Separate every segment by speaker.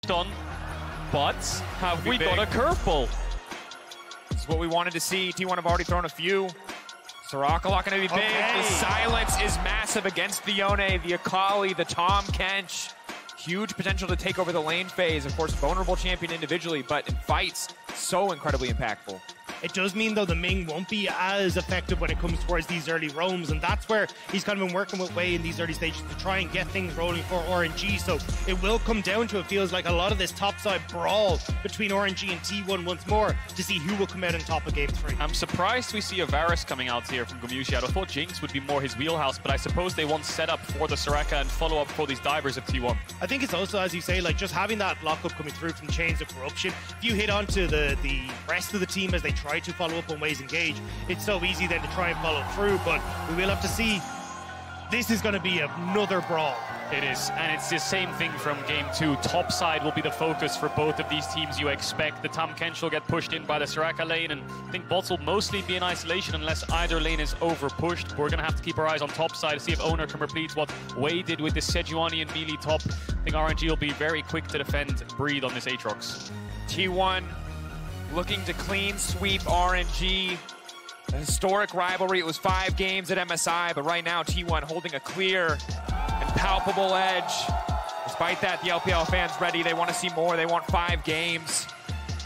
Speaker 1: on, but have we got a curveball?
Speaker 2: This is what we wanted to see. T1 have already thrown a few. Soraka not going to be big. The silence is massive against the Yone, the Akali, the Tahm, Kench. Huge potential to take over the lane phase. Of course, vulnerable champion individually, but in fights, so incredibly impactful.
Speaker 3: It does mean, though, the Ming won't be as effective when it comes towards these early roams, and that's where he's kind of been working with Wei in these early stages to try and get things rolling for RNG. So it will come down to, it feels like, a lot of this topside brawl between RNG and T1 once more to see who will come out on top of Game 3.
Speaker 1: I'm surprised we see a Varus coming out here from Gumayusi. I thought Jinx would be more his wheelhouse, but I suppose they want setup for the Soraka and follow-up for these divers of T1.
Speaker 3: I think it's also, as you say, like just having that lockup coming through from Chains of Corruption. If you hit onto the rest of the team as they try to follow up on Wei's engage, it's so easy then to try and follow through, but we will have to see. This is going to be another brawl.
Speaker 1: It is, and it's the same thing from Game 2. Top side will be the focus for both of these teams. You expect the Tahm Kench will get pushed in by the Soraka lane, and I think bots will mostly be in isolation unless either lane is over-pushed. We're going to have to keep our eyes on top side to see if Oner can repeat what Wei did with the Sejuani and melee top. I think RNG will be very quick to defend Breathe on this Aatrox.
Speaker 2: T1 looking to clean sweep RNG. A historic rivalry. It was 5 games at MSI, but right now T1 holding a clear and palpable edge. Despite that, the LPL fans ready. They want to see more. They want 5 games.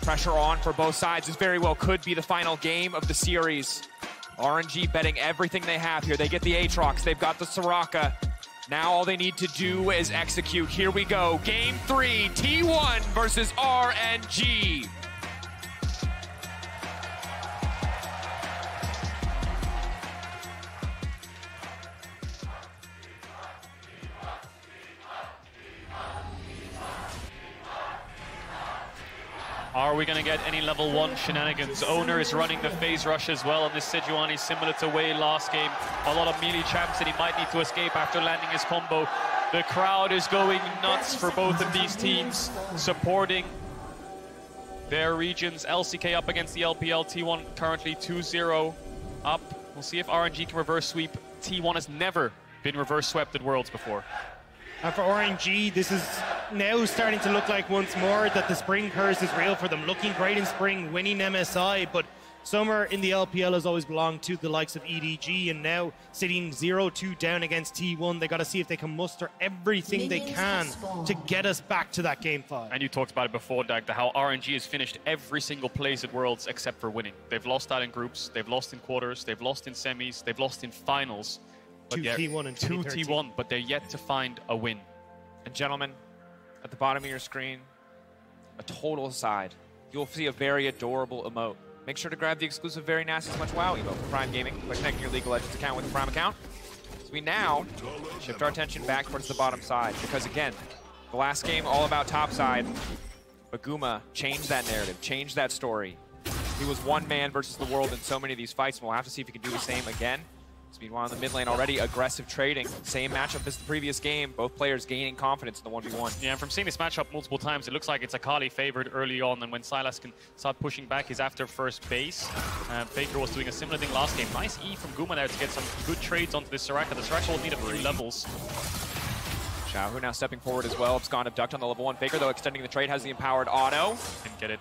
Speaker 2: Pressure on for both sides. This very well could be the final game of the series. RNG betting everything they have here. They get the Aatrox. They've got the Soraka. Now all they need to do is execute. Here we go. Game 3, T1 versus RNG.
Speaker 1: Are we going to get any level 1 shenanigans? Oner is running the phase rush as well on this Sejuani, similar to Wei last game. A lot of melee champs that he might need to escape after landing his combo. The crowd is going nuts for both of these teams, supporting their regions. LCK up against the LPL. T1 currently 2-0 up. We'll see if RNG can reverse sweep. T1 has never been reverse swept at Worlds before.
Speaker 3: And for RNG, this is now starting to look like once more that the spring curse is real for them. Looking great in spring, winning MSI, but summer in the LPL has always belonged to the likes of EDG, and now sitting 0-2 down against T1. They got to see if they can muster everything they can to get us back to that Game 5.
Speaker 1: And you talked about it before, Dag, how RNG has finished every single place at Worlds except for winning. They've lost out in groups, they've lost in quarters, they've lost in semis, they've lost in finals.
Speaker 3: Two T1 and
Speaker 1: 2 T1, but they're yet to find a win.
Speaker 2: And gentlemen, at the bottom of your screen, a total side. You'll see a very adorable emote. Make sure to grab the exclusive Very Nasty's Much Wow emote from Prime Gaming by connecting your League of Legends account with the Prime account. So we now shift our attention back towards the bottom side, because again, the last game all about top side, but Guma changed that narrative, changed that story. He was one man versus the world in so many of these fights, and we'll have to see if he can do the same again. Meanwhile, in the mid lane already, aggressive trading. Same matchup as the previous game. Both players gaining confidence in the 1v1.
Speaker 1: Yeah, and from seeing this matchup multiple times, it looks like it's Akali favored early on, and when Sylas can start pushing back, he's after first base. Faker was doing a similar thing last game. Nice E from Guma there to get some good trades onto this Soraka. The Soraka will need a few levels.
Speaker 2: Xiaohu now stepping forward as well. Abscond abduct on the level 1. Faker, though, extending the trade, has the empowered auto.
Speaker 1: Didn't get it.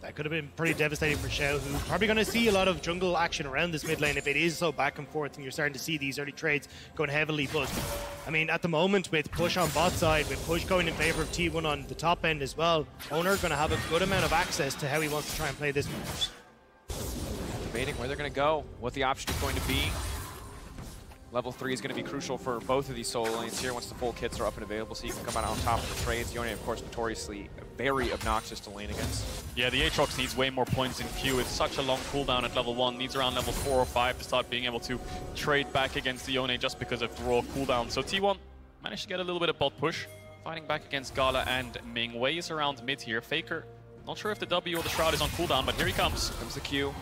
Speaker 3: That could have been pretty devastating for Xiaohu. Probably going to see a lot of jungle action around this mid lane if it is so back and forth, and you're starting to see these early trades going heavily. But, I mean, at the moment, with push on bot side, with push going in favor of T1 on the top end as well, Oner going to have a good amount of access to how he wants to try and play this one.
Speaker 2: Debating where they're going to go, what the option is going to be. Level 3 is going to be crucial for both of these solo lanes here once the full kits are up and available, so you can come out on top of the trades. Yone, of course, notoriously very obnoxious to lane against.
Speaker 1: Yeah, the Aatrox needs way more points in Q. It's such a long cooldown at level 1. Needs around level 4 or 5 to start being able to trade back against the Yone just because of raw cooldown. So T1 managed to get a little bit of bot push, fighting back against Gala and Ming. Wei is around mid here. Faker, not sure if the W or the Shroud is on cooldown, but here he comes.
Speaker 2: Here comes the Q.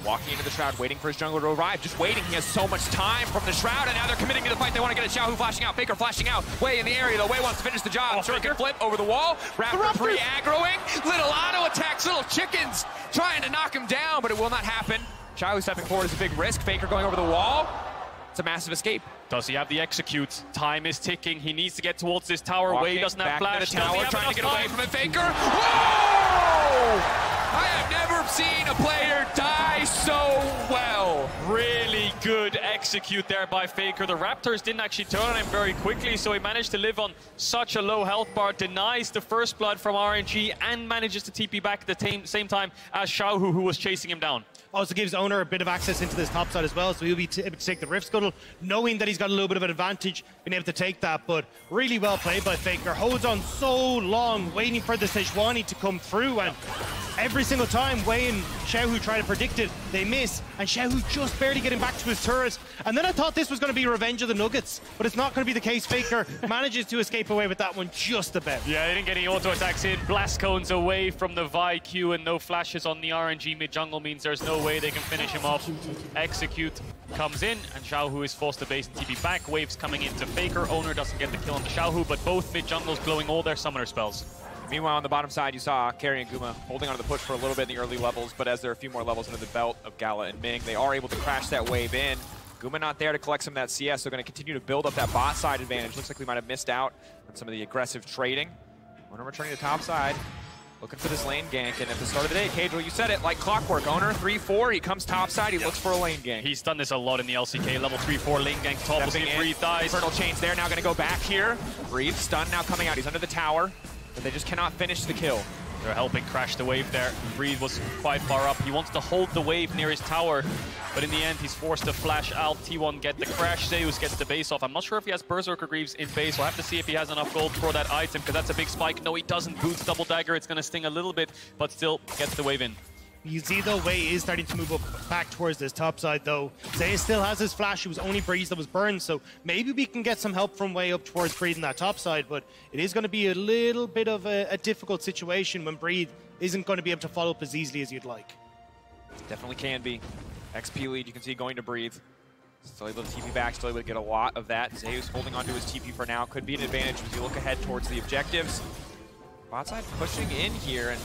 Speaker 2: Walking into the Shroud, waiting for his jungler to arrive. Just waiting. He has so much time from the Shroud, and now they're committing to the fight. They want to get a Xiaohu flashing out. Faker flashing out. Wei in the area, though. Wei wants to finish the job. Soraka flip over the wall. Raptor pre-aggroing. Little auto attacks, little chickens trying to knock him down, but it will not happen. Xiaohu stepping forward is a big risk. Faker going over the wall. It's a massive escape.
Speaker 1: Does he have the execute? Time is ticking. He needs to get towards this tower. Wei doesn't have flash.
Speaker 2: The tower, trying to get away from a Faker. Whoa! I have never seen a player die so well.
Speaker 1: Really good execute there by Faker. The Raptors didn't actually turn on him very quickly, so he managed to live on such a low health bar, denies the first blood from RNG, and manages to TP back at the same time as Xiaohu, who was chasing him down.
Speaker 3: Also gives Oner a bit of access into this top side as well, so he'll be able to take the Rift Scuttle, knowing that he's got a little bit of an advantage, being able to take that. But really well played by Faker. Holds on so long, waiting for the Sejuani to come through, and every single time Wei and Xiaohu try to predict it, they miss, and Xiaohu just barely getting back to his turret. And then I thought this was going to be Revenge of the Nuggets, but it's not going to be the case. Faker manages to escape away with that one just about.
Speaker 1: Yeah, they didn't get any auto attacks in. Blast cones away from the Vi Q, and no flashes on the RNG mid jungle means there's no way they can finish him off. Execute comes in, and Xiaohu is forced to base and TP back. Waves coming into Faker. Oner doesn't get the kill on the Xiaohu, but both mid jungles blowing all their summoner spells.
Speaker 2: Meanwhile, on the bottom side, you saw Keria and Guma holding onto the push for a little bit in the early levels, but as there are a few more levels into the belt of Gala and Ming, they are able to crash that wave in. Guma not there to collect some of that CS, so going to continue to build up that bot side advantage. Looks like we might have missed out on some of the aggressive trading. Oner returning to top side, looking for this lane gank, and at the start of the day, Cadril, you said it, like clockwork. Oner 3-4, he comes top side, he looks for a lane gank.
Speaker 1: He's done this a lot in the LCK, level 3-4 lane gank, top of Breathe dies.
Speaker 2: Infernal chains there, now going to go back here. Breathe, stun now coming out, he's under the tower. But they just cannot finish the kill.
Speaker 1: They're helping crash the wave there. Breathe was quite far up. He wants to hold the wave near his tower, but in the end, he's forced to flash out. T1 get the crash. Zeus gets the base off. I'm not sure if he has Berserker Greaves in base. We'll have to see if he has enough gold for that item, because that's a big spike. No, he doesn't. Boots double dagger. It's going to sting a little bit, but still gets the wave in.
Speaker 3: You see, though, Wei is starting to move up back towards this top side, though. Zeus still has his flash. It was only Breeze that was burned, so maybe we can get some help from Wei up towards Breeze in that top side, but it is going to be a little bit of a difficult situation when Breeze isn't going to be able to follow up as easily as you'd like.
Speaker 2: Definitely can be. XP lead, you can see going to Breathe. Still able to TP back, still able to get a lot of that. Zeus holding onto his TP for now. Could be an advantage as you look ahead towards the objectives. Bot side pushing in here, and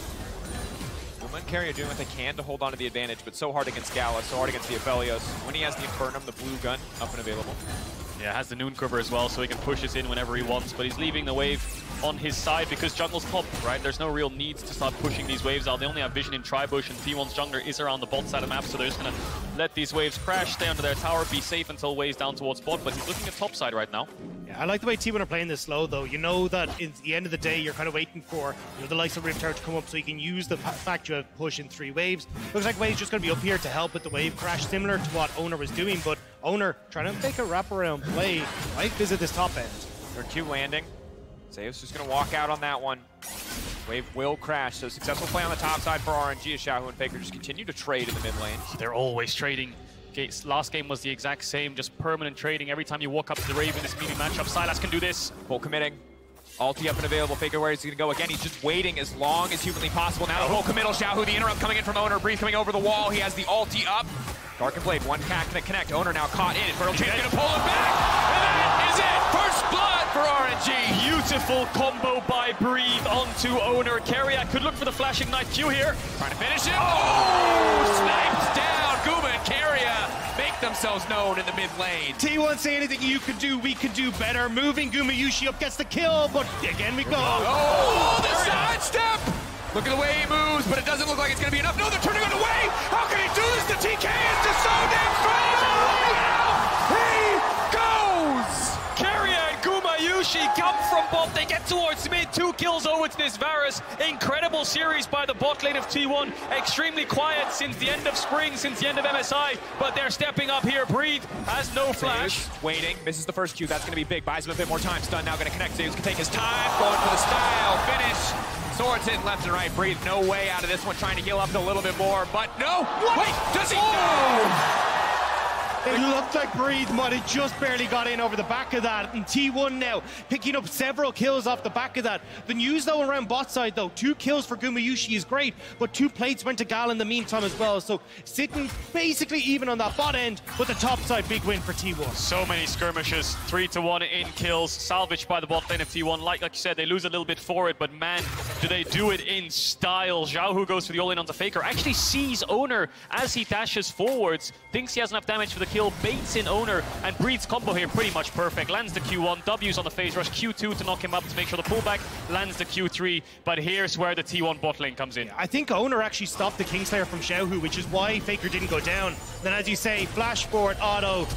Speaker 2: Guma and Keria doing what they can to hold on to the advantage, but so hard against Gala, so hard against the Aphelios. When he has the Infernum, the blue gun, up and available.
Speaker 1: Yeah, has the Noon Quiver as well, so he can push this in whenever he wants, but he's leaving the wave on his side because jungle's top, right? There's no real need to start pushing these waves out. They only have vision in Tribush, and T1's jungler is around the bot side of the map, so they're just going to let these waves crash, stay under their tower, be safe until waves down towards bot, but he's looking at top side right now.
Speaker 3: Yeah, I like the way T1 are playing this slow, though. You know that at the end of the day, you're kind of waiting for the likes of Rift Tower to come up so you can use the fact you have push in 3 waves. Looks like Wei's just going to be up here to help with the wave crash, similar to what Oner was doing, but Oner trying to make a wraparound play, might visit this top end.
Speaker 2: There are 2 landing. Zeus just going to walk out on that one. Wave will crash, so successful play on the top side for RNG as Xiaohu and Faker just continue to trade in the mid lane.
Speaker 1: They're always trading. Last game was the exact same, just permanent trading. Every time you walk up to the Rave in this meaty matchup, Sylas can do this.
Speaker 2: Full committing. Ulti up and available. Faker, where is he going to go again? He's just waiting as long as humanly possible. Now the full committal. Xiaohu, the interrupt coming in from Oner. Breathe coming over the wall. He has the ulti up. Dark and Blade, one cat can connect. Oner now caught in. Infernal Chain going to pull him back. And that is it. First blood for RNG.
Speaker 1: Beautiful combo by Breathe onto Oner. Keria could look for the Flash Ignite Q here.
Speaker 2: Trying to finish him. Oh! Sniped down. Guma and Keria make themselves known in the mid lane.
Speaker 3: T1 say anything you could do, we could do better. Moving Gumayusi up gets the kill, but again we go.
Speaker 2: Oh, the sidestep! Look at the way he moves, but it doesn't look like it's going to be enough. No, they're turning on the way! How can he do this? The TK is just so damn fast! He goes!
Speaker 1: Keria and Gumayusi come from bot. They get towards mid. 2 kills over to this Varus. Incredible series by the bot lane of T1. Extremely quiet since the end of spring, since the end of MSI, but they're stepping up here. Breathe has no flash.
Speaker 2: Zeus waiting, misses the first Q. That's going to be big. Buys him a bit more time. Stun now going to connect. Zeus can take his time. Going for the style. Finish. Swords hitting left and right. Breathe no way out of this one. Trying to heal up a little bit more, but no. What? Wait, does he? No!
Speaker 3: It looked like Breathe might have just barely got in over the back of that, and T1 now picking up several kills off the back of that. The news though around bot side though, 2 kills for Gumayusi is great, but 2 plates went to Gala in the meantime as well, so sitting basically even on that bot end, but the top side big win for T1.
Speaker 1: So many skirmishes, 3-1 in kills, salvaged by the bot lane of T1. Like you said, they lose a little bit for it, but man, do they do it in style. Xiaohu goes for the all-in onto Faker, actually sees Oner as he dashes forwards, thinks he has enough damage for the kill, kill, baits in Oner, and Breathe's combo here pretty much perfect. Lands the Q1, W's on the phase rush, Q2 to knock him up to make sure the pullback, lands the Q3, but here's where the T1 bot lane comes in.
Speaker 3: I think Oner actually stopped the Kingslayer from Xiaohu, which is why Faker didn't go down. Then as you say, flash forward, auto,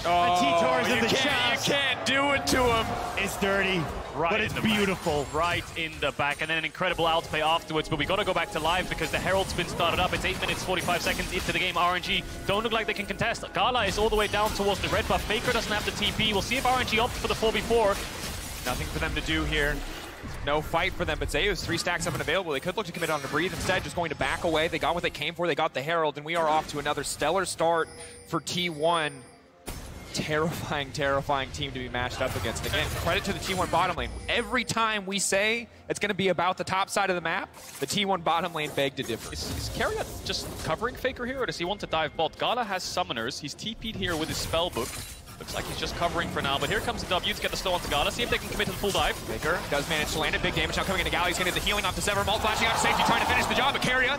Speaker 3: and T-Tor's in the shaft.
Speaker 2: You can't do it to him.
Speaker 3: It's dirty.
Speaker 1: Right,
Speaker 3: but it's beautiful.
Speaker 1: Right in the back, and then an incredible outplay afterwards. But we got to go back to live because the Herald's been started up. It's 8 minutes 45 seconds into the game. RNG don't look like they can contest. Gala is all the way down towards the red buff. Faker doesn't have the TP. We'll see if RNG opts for the 4v4.
Speaker 2: Nothing for them to do here. No fight for them, but Zeus, 3 stacks up and available. They could look to commit on to Breathe instead, just going to back away. They got what they came for. They got the Herald, and we are off to another stellar start for T1. Terrifying, terrifying team to be matched up against. Again, credit to the T1 bottom lane. Every time we say it's going to be about the top side of the map, the T1 bottom lane beg to differ.
Speaker 1: Is Keria just covering Faker here, or does he want to dive bot? Gala has summoners. He's TP'd here with his spellbook. Looks like he's just covering for now, but here comes the W to get the slow onto Gala. See if they can commit to the full dive.
Speaker 2: Faker does manage to land it. Big damage now coming into Gala. He's going to get the healing off the Sever. Mult flashing out to safety, trying to finish the job, but Keria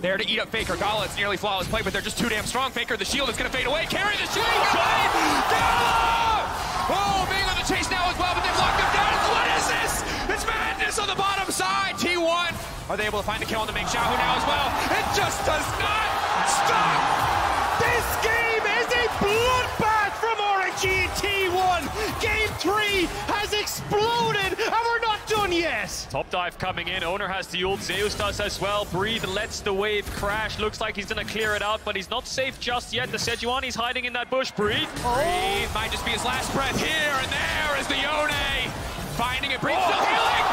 Speaker 2: there to eat up Faker. Gala, it's nearly flawless play, but they're just too damn strong. Faker, the shield is going to fade away. Keria, the shield is going Gala! Oh, Ming on the chase now as well, but they've locked him down. What is this? It's madness on the bottom side. T1, are they able to find the kill on the Ming Xiaohu now as well? It just does not stop!
Speaker 3: This game is a bloodbath from RNG T1. Game 3 has exploded, and we're not done yet.
Speaker 1: Top dive coming in. Oner has the ult. Zeus does as well. Breathe lets the wave crash. Looks like he's going to clear it out, but he's not safe just yet. The Sejuani's hiding in that bush. Breathe.
Speaker 2: Breathe might just be his last breath. Here and there is the Yone. Finding it. Breathe still healing.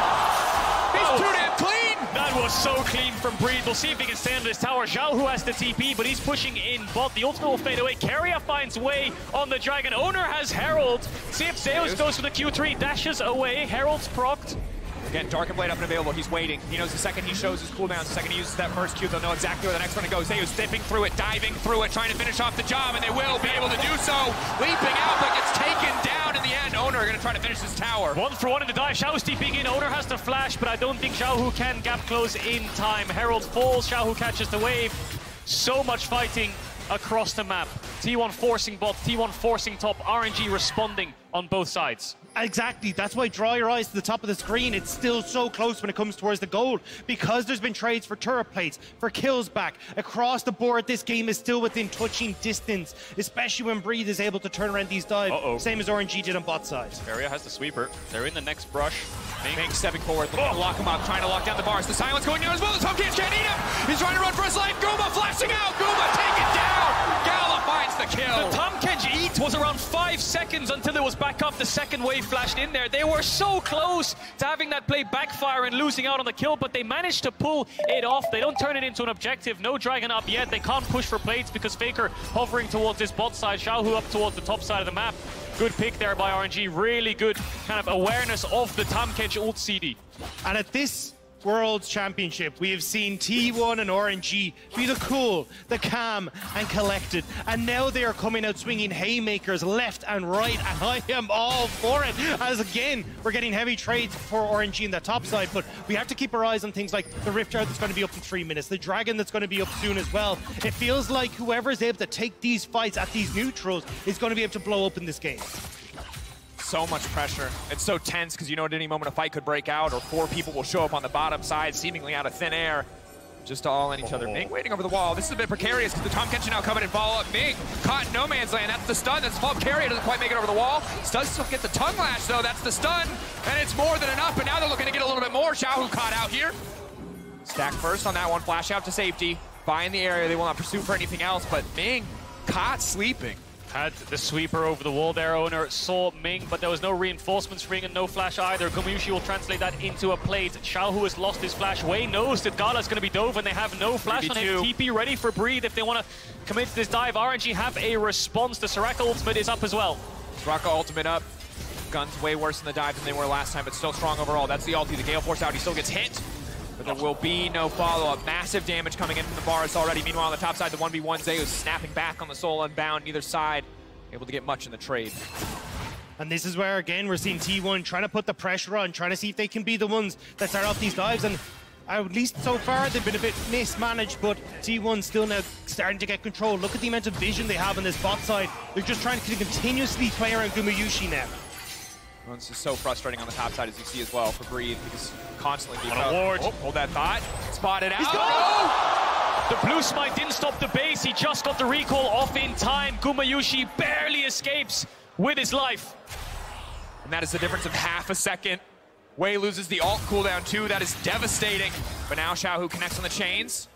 Speaker 2: He's too damn clean.
Speaker 1: That was so clean from Breathe. We'll see if he can stay under this tower. Xiaohu has the TP, but he's pushing in bot. The ultimate will fade away. Keria finds Wei on the dragon. Oner has Herald. See if Zeus goes for the Q3. Dashes away. Herald's procced.
Speaker 2: Again, Dark and Blade up and available. He's waiting. He knows the second he shows his cooldown, the second he uses that first Q, they'll know exactly where the next one to go. Zeus dipping through it, diving through it, trying to finish off the job, and they will be able to do so. Leaping out, but gets taken down in the end. Oner going to try to finish this tower.
Speaker 1: 1 for 1 in the dive. Xiaohu's TPing in. Oner has the flash, but I don't think Xiaohu can gap close in time. Herald falls. Xiaohu catches the wave. So much fighting across the map. T1 forcing bot, T1 forcing top. RNG responding on both sides.
Speaker 3: Exactly, that's why draw your eyes to the top of the screen. It's still so close when it comes towards the goal, because there's been trades for turret plates, for kills back. Across the board, this game is still within touching distance, especially when Breathe is able to turn around these dives, same as RNG did on bot side.
Speaker 1: Keria has the sweeper. They're in the next brush.
Speaker 2: Ming stepping forward, looking to lock him up, trying to lock down the bars. The silence going down as well. The Tahm can't eat him. He's trying to run for his life. Guma flashing out. Guma taken down. Gala finds the kill.
Speaker 1: The Tahm Kench eat was around 5 seconds until it was back up. The second wave flashed in there. They were so close to having that play backfire and losing out on the kill, but they managed to pull it off. They don't turn it into an objective. No dragon up yet. They can't push for plates because Faker hovering towards this bot side. Xiaohu up towards the top side of the map. Good pick there by RNG. Really good kind of awareness of the Tahm Kench ult CD.
Speaker 3: And at this World Championship, we have seen T1 and RNG be the cool, the calm, and collected. And now they are coming out swinging haymakers left and right, and I am all for it. As again, we're getting heavy trades for RNG in the top side, but we have to keep our eyes on things like the Rift Guard that's going to be up in 3 minutes, the Dragon that's going to be up soon as well. It feels like whoever is able to take these fights at these neutrals is going to be able to blow up in this game.
Speaker 2: So much pressure. It's so tense because you know at any moment a fight could break out or 4 people will show up on the bottom side seemingly out of thin air just to all in each other. Ming waiting over the wall. This is a bit precarious because the Tahm Kench now coming and follow up. Ming caught in no man's land. That's the stun. That's the fault. Keria doesn't quite make it over the wall. Does still get the tongue lash though. That's the stun. And it's more than enough. But now they're looking to get a little bit more. Xiaohu caught out here. Stack first on that one. Flash out to safety. Find the area. They will not pursue for anything else. But Ming caught sleeping.
Speaker 1: Had the sweeper over the wall there. Oner saw Ming, but there was no reinforcements ring and no flash either. Gumayusi will translate that into a plate. Xiaohu has lost his flash. Wei knows that Gala's going to be dove and they have no flash on him. TP ready for Breathe if they want to commit to this dive. RNG have a response. The Soraka ultimate is up as well.
Speaker 2: Soraka ultimate up. Guns way worse in the dive than they were last time, but still strong overall. That's the ulti. The Gale Force out. He still gets hit. But there will be no follow-up. Massive damage coming in from the bars already. Meanwhile, on the top side, the 1v1 Zeus snapping back on the Soul Unbound. Neither side able to get much in the trade.
Speaker 3: And this is where, again, we're seeing T1 trying to put the pressure on, trying to see if they can be the ones that start off these dives. And At least so far, they've been a bit mismanaged, but T1 still now starting to get control. Look at the amount of vision they have on this bot side. They're just trying to continuously play around Gumayusi now.
Speaker 2: Well, this is so frustrating on the top side, as you see as well, for Breathe, because constantly being
Speaker 1: On a ward.
Speaker 2: Oh, hold that thought. Spotted out.
Speaker 3: He's gone!
Speaker 1: The blue smite didn't stop the base. He just got the recall off in time. Gumayusi barely escapes with his life.
Speaker 2: And that is the difference of half a second. Wei loses the ult cooldown too. That is devastating. But now Xiaohu connects on the chains.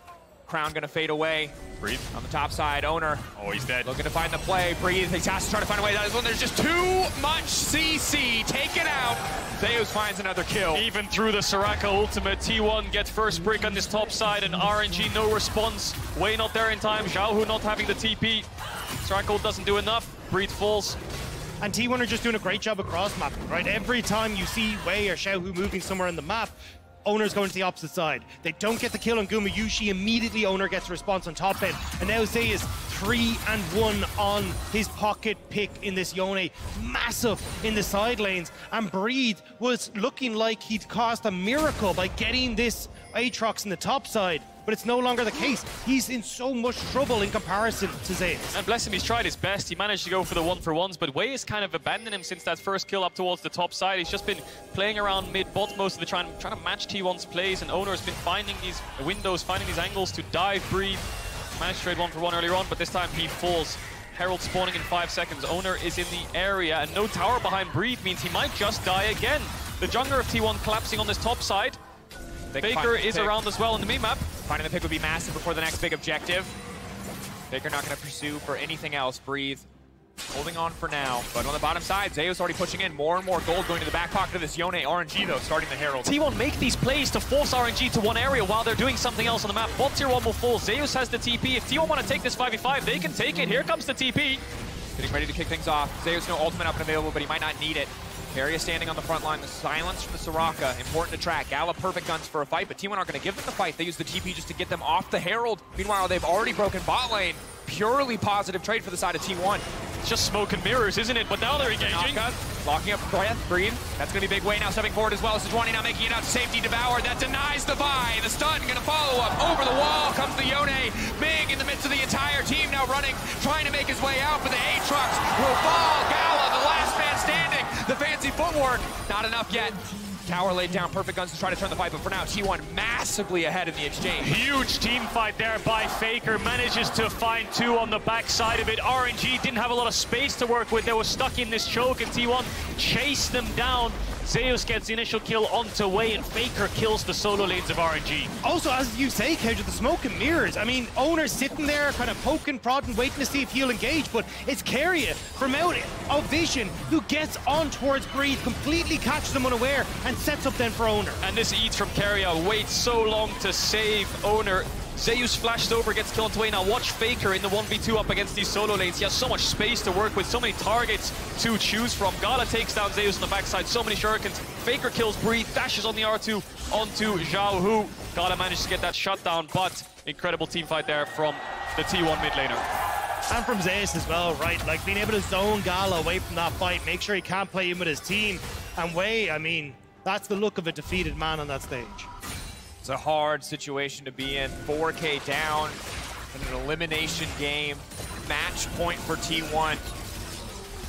Speaker 2: Crown gonna fade away.
Speaker 1: Breathe.
Speaker 2: On the top side, Oner.
Speaker 1: Oh, he's dead.
Speaker 2: Looking to find the play. Breathe. He has to try to find a way. That is when there's just too much CC. Taken out. Zeus finds another kill.
Speaker 1: Even through the Soraka ultimate, T1 gets first break on this top side, and RNG no response. Wei not there in time. Xiaohu not having the TP. Soraka ult doesn't do enough. Breathe falls.
Speaker 3: And T1 are just doing a great job of cross-mapping, right? Every time you see Wei or Xiaohu moving somewhere on the map, Oner's going to the opposite side. They don't get the kill on Gumayusi. Immediately, Oner gets a response on top end. And now Zeus 3-1 on his pocket pick in this Yone. Massive in the side lanes. And Breathe was looking like he'd caused a miracle by getting this Aatrox in the top side. But it's no longer the case. He's in so much trouble in comparison to Zeus.
Speaker 1: And bless him, he's tried his best. He managed to go for the 1-for-1s, but Wei has kind of abandoned him since that first kill up towards the top side. He's just been playing around mid-bot most of the time, trying to match T1's plays, and Oner has been finding these windows, finding these angles to dive, Breathe. Managed to trade 1-for-1 earlier on, but this time he falls. Herald spawning in 5 seconds. Oner is in the area, and no tower behind Breathe means he might just die again. The jungler of T1 collapsing on this top side. Faker is around as well on the mid-map.
Speaker 2: Finding the pick would be massive before the next big objective. Faker not going to pursue for anything else. Breathe holding on for now. But on the bottom side, Zeus already pushing in. More and more gold going to the back pocket of this Yone. RNG, though, starting the Herald.
Speaker 1: T1 make these plays to force RNG to one area while they're doing something else on the map. Bot tier 1 will fall. Zeus has the TP. If T1 want to take this 5v5, they can take it. Here comes the TP.
Speaker 2: Getting ready to kick things off. Zeus no ultimate up and available, but he might not need it. Keria standing on the front line, the silence from the Soraka, important to track. Gala perfect guns for a fight, but T1 aren't going to give them the fight. They use the TP just to get them off the Herald. Meanwhile, they've already broken bot lane. Purely positive trade for the side of T1.
Speaker 1: It's just smoke and mirrors, isn't it? But now they're engaging.
Speaker 2: Locking up breath, Breathe. That's going to be big Wei now stepping forward as well. Sejuani now making it out to safety, devoured. That denies the buy. The stun going to follow up. Over the wall comes the Yone. Ming in the midst of the entire team now running, trying to make his way out, but the Aatrox will fall. Gala, the last man standing. The fancy footwork, not enough yet. Tower laid down perfect guns to try to turn the fight, but for now, T1 massively ahead in the exchange.
Speaker 1: Huge team fight there by Faker. Manages to find 2 on the back side of it. RNG didn't have a lot of space to work with. They were stuck in this choke, and T1 chased them down. Zeus gets the initial kill onto Wei, and Faker kills the solo lanes of RNG.
Speaker 3: Also, as you say, Kench, the smoke and mirrors. I mean, Oner's sitting there kind of poking, prodding, waiting to see if he'll engage, but it's Keria from out of vision who gets on towards Breathe, completely catches them unaware, and sets up then for Oner.
Speaker 1: And this eats from Keria. Waits so long to save Oner. Zeus flashed over, gets killed away. Now watch Faker in the 1v2 up against these solo lanes. He has so much space to work with, so many targets to choose from. Gala takes down Zeus on the backside, so many shurikens. Faker kills Breathe, dashes on the R2 onto Xiaohu. Gala manages to get that shutdown, but incredible team fight there from the T1 mid laner.
Speaker 3: And from Zeus as well, right? Like being able to zone Gala away from that fight, make sure he can't play in with his team. And Wei, I mean, that's the look of a defeated man on that stage.
Speaker 2: It's a hard situation to be in. 4K down in an elimination game. Match point for T1.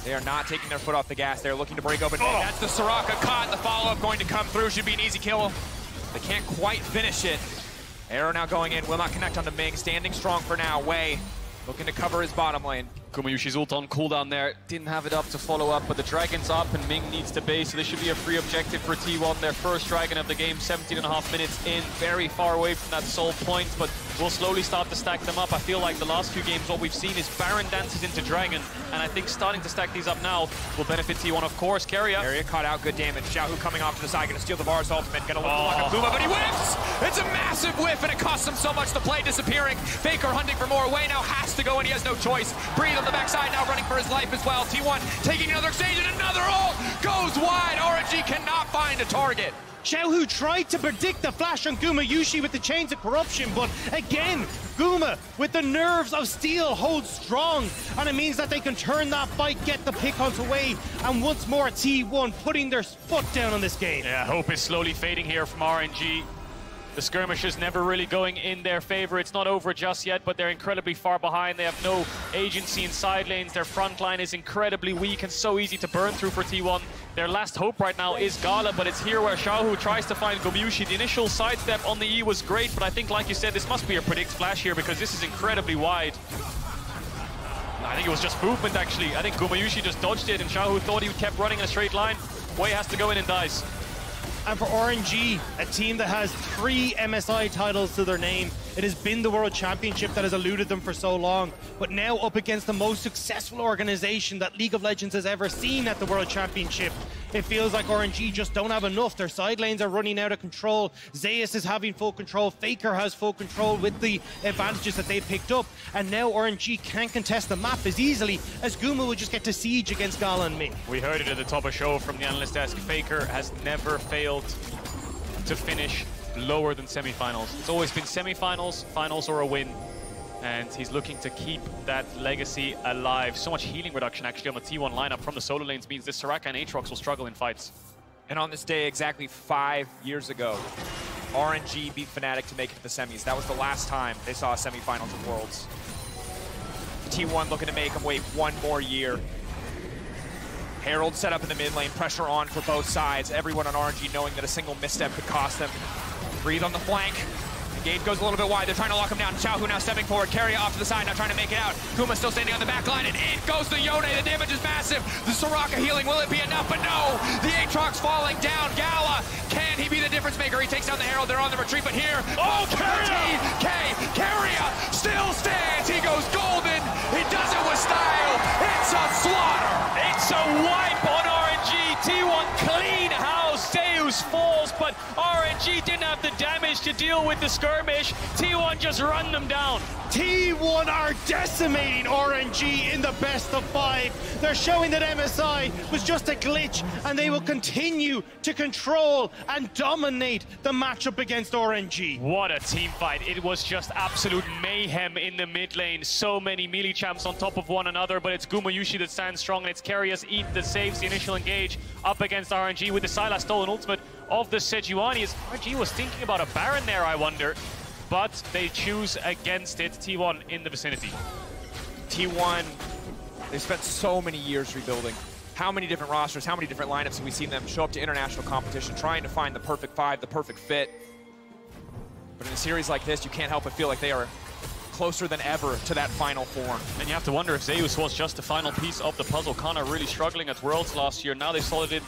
Speaker 2: They are not taking their foot off the gas. They're looking to break open. Oh. That's the Soraka caught. The follow-up going to come through. Should be an easy kill. They can't quite finish it. Arrow now going in. Will not connect on the Ming. Standing strong for now. Wei looking to cover his bottom lane.
Speaker 1: Gumayusi's ult on cooldown there. Didn't have it up to follow up, but the dragon's up and Ming needs to base, so this should be a free objective for T1. Their first dragon of the game, 17.5 minutes in. Very far away from that soul point, but we'll slowly start to stack them up. I feel like the last few games, what we've seen is Baron dances into dragon, and I think starting to stack these up now will benefit T1, of course. Keria
Speaker 2: caught out, good damage. Xiaohu coming off to the side, gonna steal the Var's ultimate, gonna look to lock up Kuma, but he whiffs! It's a massive whiff, and it costs him so much. The play disappearing. Faker hunting for more. Wei now has to go, and he has no choice. Breathe on the backside, now running for his life as well. T1 taking another exchange, and another ult goes wide. RNG cannot find a target.
Speaker 3: Xiaohu tried to predict the flash on Gumayusi with the Chains of Corruption, but again, Guma, with the nerves of steel, holds strong, and it means that they can turn that fight, get the pick onto Wei, and once more T1 putting their foot down on this game.
Speaker 1: Yeah, hope is slowly fading here from RNG. The skirmish is never really going in their favor. It's not over just yet, but they're incredibly far behind. They have no agency in side lanes. Their front line is incredibly weak and so easy to burn through for T1. Their last hope right now is Gala, but it's here where Xiaohu tries to find Gumayusi. The initial sidestep on the E was great, but I think, like you said, this must be a predict flash here because this is incredibly wide. I think it was just movement, actually. I think Gumayusi just dodged it, and Xiaohu thought he kept running in a straight line. Wei has to go in and dies.
Speaker 3: And for RNG, a team that has 3 MSI titles to their name, it has been the World Championship that has eluded them for so long. But now up against the most successful organization that League of Legends has ever seen at the World Championship, it feels like RNG just don't have enough. Their side lanes are running out of control. Zeus is having full control. Faker has full control with the advantages that they picked up. And now RNG can't contest the map as easily as Guma would just get to siege against Gala and Ming.
Speaker 1: We heard it at the top of show from the analyst desk. Faker has never failed to finish lower than semifinals. It's always been semifinals, finals, or a win. And he's looking to keep that legacy alive. So much healing reduction actually on the T1 lineup from the solo lanes means this Soraka and Aatrox will struggle in fights.
Speaker 2: And on this day, exactly 5 years ago, RNG beat Fnatic to make it to the semis. That was the last time they saw a semifinals of Worlds. T1 looking to make them wait 1 more year. Herald set up in the mid lane, pressure on for both sides. Everyone on RNG knowing that a single misstep could cost them. Breathe on the flank. Gate goes a little bit wide. They're trying to lock him down. Xiaohu now stepping forward. Keria off to the side, now trying to make it out. Kuma still standing on the back line, and in goes the Yone. The damage is massive. The Soraka healing, will it be enough? But no! The Aatrox falling down. Gala, can he be the difference maker? He takes down the Herald. They're on the retreat, but here, oh, Keria still stands. He goes golden. He does it with style. It's a slaughter.
Speaker 1: It's a wipe on RNG. T1 clean house. Zeus falls, but RNG didn't have the damage to deal with the skirmish. T1 just run them down.
Speaker 3: T1 are decimating RNG in the best of 5. They're showing that MSI was just a glitch, and they will continue to control and dominate the matchup against RNG.
Speaker 1: What a team fight. It was just absolute mayhem in the mid lane. So many melee champs on top of one another, but it's Gumayusi that stands strong, and it's Keria's Eat that saves the initial engage up against RNG with the Sylas stolen ultimate of the Sejuani. As RNG was thinking about a Baron there, I wonder. But they choose against it. T1 in the vicinity.
Speaker 2: T1, they've spent so many years rebuilding. How many different rosters, how many different lineups have we seen them show up to international competition, trying to find the perfect 5, the perfect fit. But in a series like this, you can't help but feel like they are closer than ever to that final form.
Speaker 1: And you have to wonder if Zeus was just the final piece of the puzzle. Connor really struggling at Worlds last year. Now they solid it.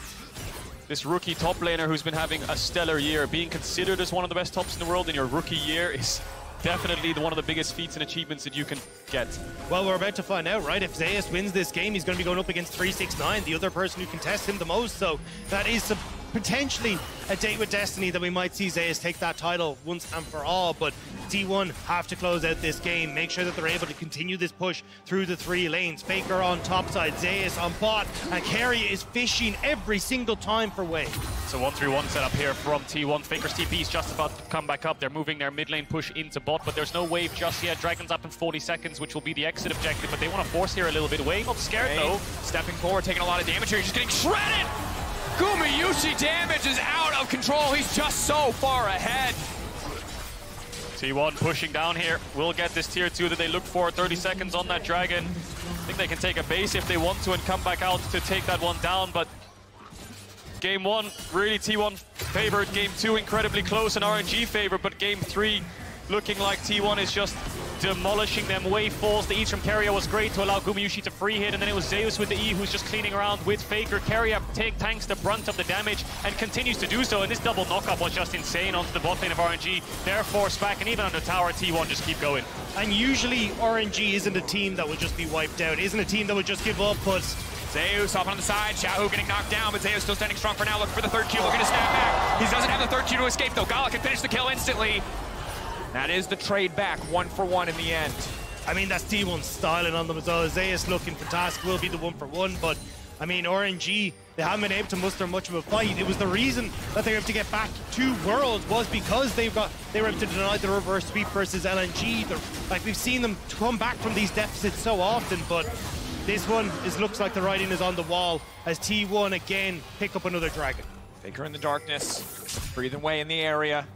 Speaker 1: This rookie top laner who's been having a stellar year, being considered as one of the best tops in the world in your rookie year is definitely one of the biggest feats and achievements that you can get.
Speaker 3: Well, we're about to find out, right? If Zeus wins this game, he's going to be going up against 369, the other person who can test him the most. So that is potentially a date with destiny that we might see Zeus take that title once and for all. But T1 have to close out this game, make sure that they're able to continue this push through the 3 lanes. Faker on top side, Zeus on bot, and Keria is fishing every single time for Wei.
Speaker 1: So 1-3-1 setup here from T1. Faker's TP is just about to come back up. They're moving their mid lane push into bot, but there's no wave just yet. Dragon's up in 40 seconds, which will be the exit objective, but they want to force here a little bit. Wei not scared though.
Speaker 2: Stepping forward, taking a lot of damage here. He's just getting shredded! Gumayusi damage is out of control. He's just so far ahead.
Speaker 1: T1 pushing down here. Will get this tier 2 that they look for. 30 seconds on that Dragon. I think they can take a base if they want to and come back out to take that one down, but game 1, really T1 favored. Game 2, incredibly close and RNG favored, but game 3, looking like T1 is just demolishing them. Wei falls. The Eats from Keria was great to allow Gumayusi to free hit, and then it was Zeus with the E who's just cleaning around with Faker. Keria tanks the brunt of the damage and continues to do so, and this double knockup was just insane onto the bot lane of RNG. They're forced back, and even on the tower, T1 just keep going.
Speaker 3: And usually RNG isn't a team that would just be wiped out, isn't a team that would just give up, but
Speaker 2: Zeus off on the side, Xiaohu getting knocked down, but Zeus still standing strong for now, looking for the 3rd Q, looking to snap back. He doesn't have the 3rd Q to escape though. Gala can finish the kill instantly. That is the trade back, 1-for-1 in the end.
Speaker 3: I mean, that's T1 styling on them as well. Zeus looking fantastic, will be the 1-for-1, but I mean, RNG, they haven't been able to muster much of a fight. It was the reason that they were able to get back to Worlds was because they were able to deny the reverse sweep versus LNG. Like, we've seen them come back from these deficits so often, but this one looks like the writing is on the wall as T1 again pick up another Dragon.
Speaker 2: Faker in the darkness, breathing Wei in the area.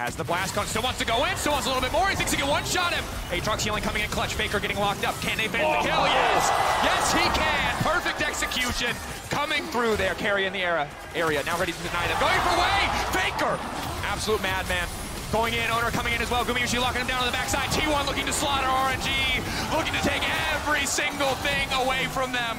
Speaker 2: Has the blast cone, still wants to go in, still wants a little bit more. He thinks he can one-shot him. Aatrox healing coming in clutch. Faker getting locked up. Can they finish the kill? Yes! Yes, he can! Perfect execution coming through there. Keria in the area. Now ready to deny them. Going for Wei! Faker! Absolute madman. Going in, Oner coming in as well. Gumayusi locking him down on the backside. T1 looking to slaughter RNG. Looking to take every single thing away from them.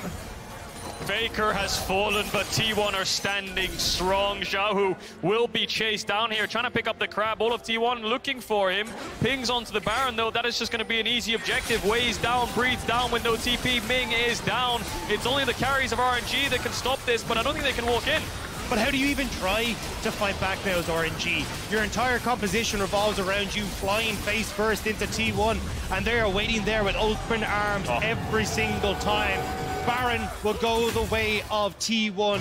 Speaker 1: Faker has fallen, but T1 are standing strong. Xiaohu will be chased down here, trying to pick up the crab. All of T1 looking for him. Pings onto the Baron, though. That is just going to be an easy objective. Wei's down, Breathe down with no TP. Ming is down. It's only the carries of RNG that can stop this, but I don't think they can walk in.
Speaker 3: But how do you even try to fight back now as RNG? Your entire composition revolves around you flying face first into T1, and they are waiting there with open arms every single time. Baron will go the way of T1.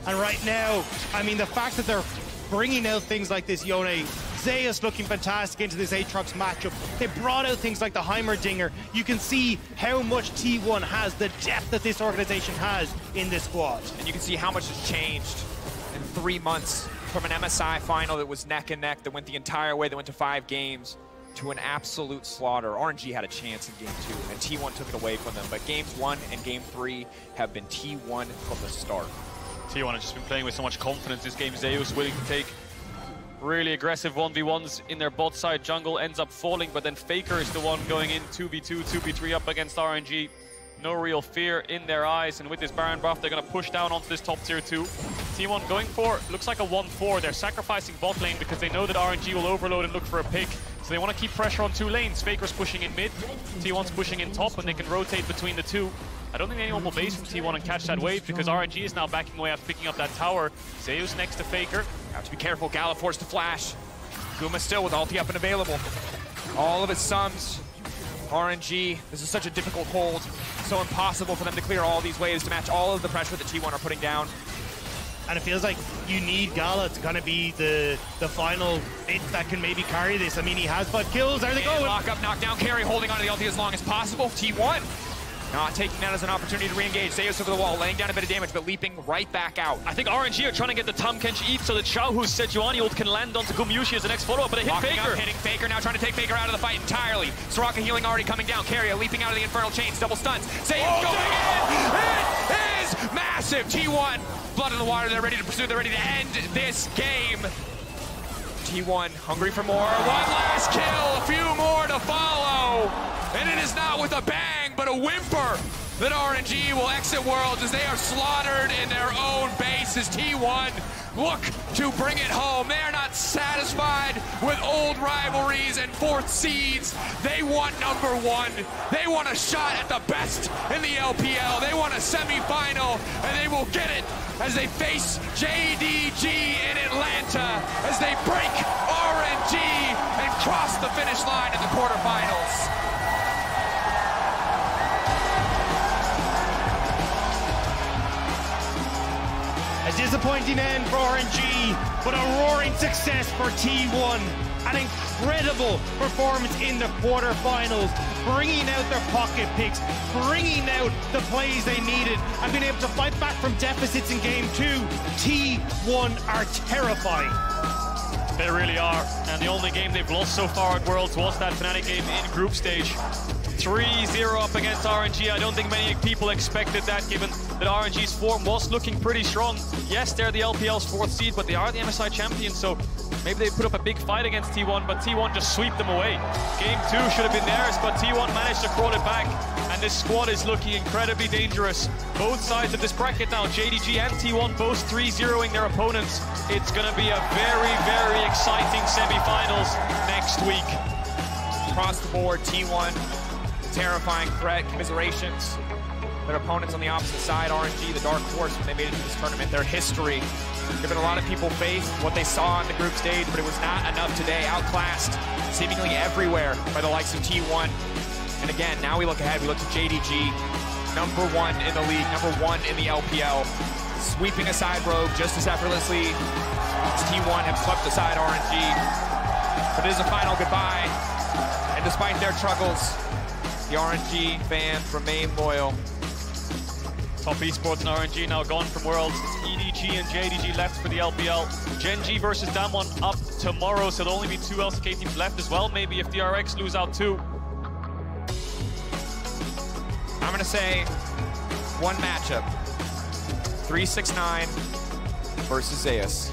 Speaker 3: And right now, I mean, the fact that they're bringing out things like this Yone, Zeus looking fantastic into this Aatrox matchup. They brought out things like the Heimerdinger. You can see how much T1 has, the depth that this organization has in this squad.
Speaker 2: And you can see how much has changed in 3 months from an MSI final that was neck and neck, that went the entire way, that went to 5 games, to an absolute slaughter. RNG had a chance in Game 2, and T1 took it away from them. But Games 1 and Game 3 have been T1 from the start.
Speaker 1: T1 has just been playing with so much confidence this game. Zeus willing to take really aggressive 1v1s in their bot side. Jungle ends up falling, but then Faker is the one going in 2v2, 2v3 up against RNG. No real fear in their eyes, and with this Baron buff, they're going to push down onto this top tier 2. T1 going for, looks like a 1-4. They're sacrificing bot lane because they know that RNG will overload and look for a pick. So they want to keep pressure on 2 lanes. Faker's pushing in mid, T1's pushing in top, and they can rotate between the 2. I don't think anyone will base from T1 and catch that wave because RNG is now backing away after picking up that tower. Zeus next to Faker.
Speaker 2: Have to be careful, Gala forced to flash. Guma still with ulti up and available. All of his sums. RNG, this is such a difficult hold. So impossible for them to clear all these waves to match all of the pressure that T1 are putting down.
Speaker 3: And it feels like you need Gala to kind of be the final bit that can maybe carry this. I mean, he has 5 kills. There they go.
Speaker 2: Lock up, knock down, carry, holding onto the ulti as long as possible. T1 not taking that as an opportunity to re-engage. Zeus over the wall, laying down a bit of damage, but leaping right back out.
Speaker 1: I think RNG are trying to get the Tahm Kench eat so that Xiaohu's Sejuani ult can land onto Gumayusi as the next follow-up, but they hit Faker.
Speaker 2: Up, hitting Faker, now trying to take Faker out of the fight entirely. Soraka healing already coming down. Keria leaping out of the Infernal Chains, double stuns. Zeus going in! It is massive! T1, blood in the water, they're ready to pursue, they're ready to end this game. T1 hungry for more. One last kill, a few more to follow. And it is not with a bang, but a whimper that RNG will exit Worlds as they are slaughtered in their own base as T1 look to bring it home. They are not satisfied with old rivalries and 4th seeds. They want #1. They want a shot at the best in the LPL. They want a semi-final, and they will get it as they face JDG in Atlanta as they break RNG and cross the finish line in the quarterfinals.
Speaker 3: A disappointing end for RNG, but a roaring success for T1. An incredible performance in the quarterfinals, bringing out their pocket picks, bringing out the plays they needed, and being able to fight back from deficits in Game 2. T1 are terrifying.
Speaker 1: They really are, and the only game they've lost so far at Worlds was that Fnatic game in group stage. 3-0 up against RNG. I don't think many people expected that, given that RNG's form was looking pretty strong. Yes, they're the LPL's 4th seed, but they are the MSI champions, so maybe they put up a big fight against T1, but T1 just sweep them away. Game 2 should have been theirs, but T1 managed to crawl it back, and this squad is looking incredibly dangerous. Both sides of this bracket now, JDG and T1 both 3-0ing their opponents. It's going to be a very, very exciting semi-finals next week.
Speaker 2: Across the board, T1, terrifying threat, commiserations. Their opponents on the opposite side, RNG, the dark horse, when they made it to this tournament, their history, given a lot of people faith, what they saw on the group stage, but it was not enough today. Outclassed seemingly everywhere by the likes of T1. And again, now we look ahead, we look to JDG, #1 in the league, #1 in the LPL, sweeping aside Rogue just as effortlessly as T1 have swept aside RNG. But it is a final goodbye, and despite their struggles, the RNG fans remain loyal.
Speaker 1: Top Esports and RNG now gone from Worlds. It's EDG and JDG left for the LPL. Gen G versus Damwon up tomorrow, so there'll only be 2 LCK teams left as well, maybe if the RX lose out too.
Speaker 2: I'm gonna say one matchup. 369 versus Zeus.